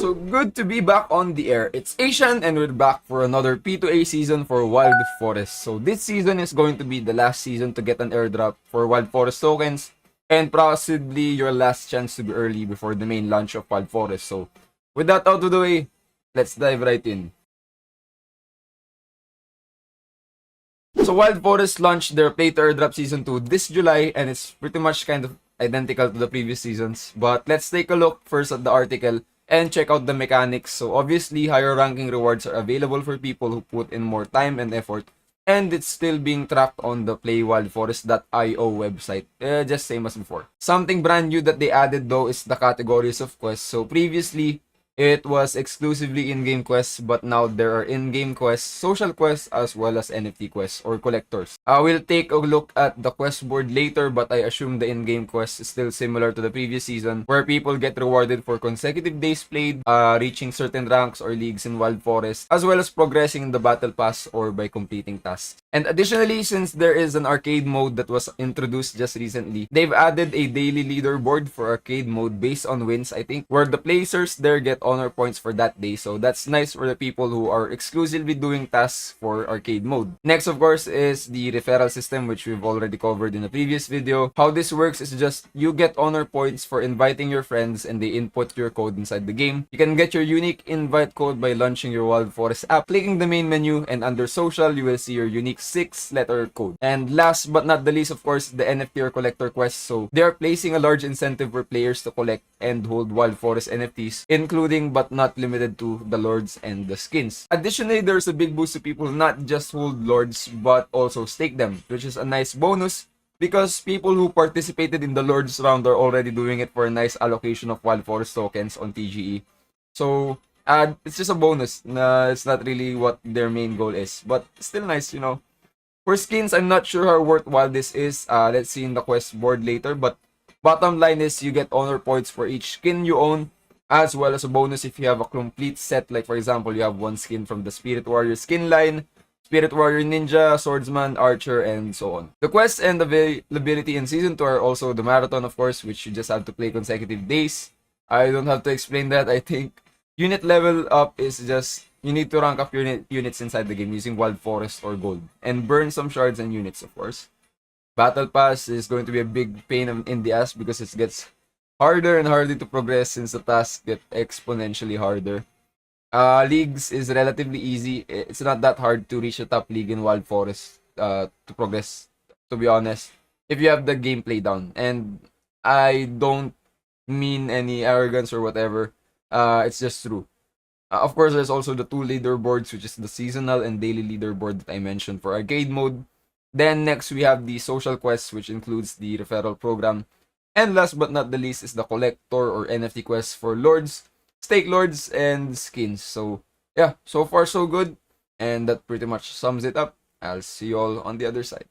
So good to be back on the air. It's Asian and we're back for another P2A season for Wild Forest. So this season is going to be the last season to get an airdrop for Wild Forest tokens and possibly your last chance to be early before the main launch of Wild Forest. So with that out of the way, let's dive right in. So Wild Forest launched their Play to Airdrop Season 2 this July and it's pretty much kind of identical to the previous seasons. But let's take a look first at the article and check out the mechanics. So obviously, higher ranking rewards are available for people who put in more time and effort. And it's still being tracked on the playwildforest.io website, just same as before. Something brand new that they added though is the categories of quests. So previously, it was exclusively in-game quests, but now there are in-game quests, social quests, as well as NFT quests or collectors. I will take a look at the quest board later, but I assume the in-game quest is still similar to the previous season, where people get rewarded for consecutive days played, reaching certain ranks or leagues in Wild Forest, as well as progressing in the battle pass or by completing tasks. And additionally, since there is an arcade mode that was introduced just recently, they've added a daily leaderboard for arcade mode based on wins, I think, where the placers there get honor points for that day. So that's nice for the people who are exclusively doing tasks for arcade mode. Next, of course, is the referral system, which we've already covered in a previous video. How this works is just you get honor points for inviting your friends and they input your code inside the game. You can get your unique invite code by launching your Wild Forest app, clicking the main menu, and under social, you will see your unique 6-letter code. And last but not the least, of course, the NFT or collector quest. So they are placing a large incentive for players to collect and hold Wild Forest NFTs, including but not limited to the lords and the skins. Additionally, there's a big boost to people not just hold lords but also stake them, which is a nice bonus because people who participated in the lords round are already doing it for a nice allocation of Wild Forest tokens on TGE. So it's just a bonus. It's not really what their main goal is, but still nice, you know. For skins, I'm not sure how worthwhile this is. Let's see in the quest board later, but bottom line is you get honor points for each skin you own, as well as a bonus if you have a complete set. Like for example, you have one skin from the Spirit Warrior skin line, Spirit Warrior Ninja, Swordsman, Archer, and so on. The quests and availability in Season 2 are also the Marathon, of course, which you just have to play consecutive days. I don't have to explain that. I think unit level up is just, you need to rank up your units inside the game using Wild Forest or Gold, and burn some shards and units, of course. Battle Pass is going to be a big pain in the ass because it gets harder and harder to progress since the tasks get exponentially harder. Leagues is relatively easy. It's not that hard to reach a top league in Wild Forest to progress, to be honest, if you have the gameplay down. And I don't mean any arrogance or whatever. It's just true. Of course, there's also the two leaderboards, which is the seasonal and daily leaderboard that I mentioned for arcade mode. Then next, we have the social quests, which includes the referral program. And last but not the least is the collector or NFT quest for lords, stake lords, and skins. So yeah, so far so good. And that pretty much sums it up. I'll see you all on the other side.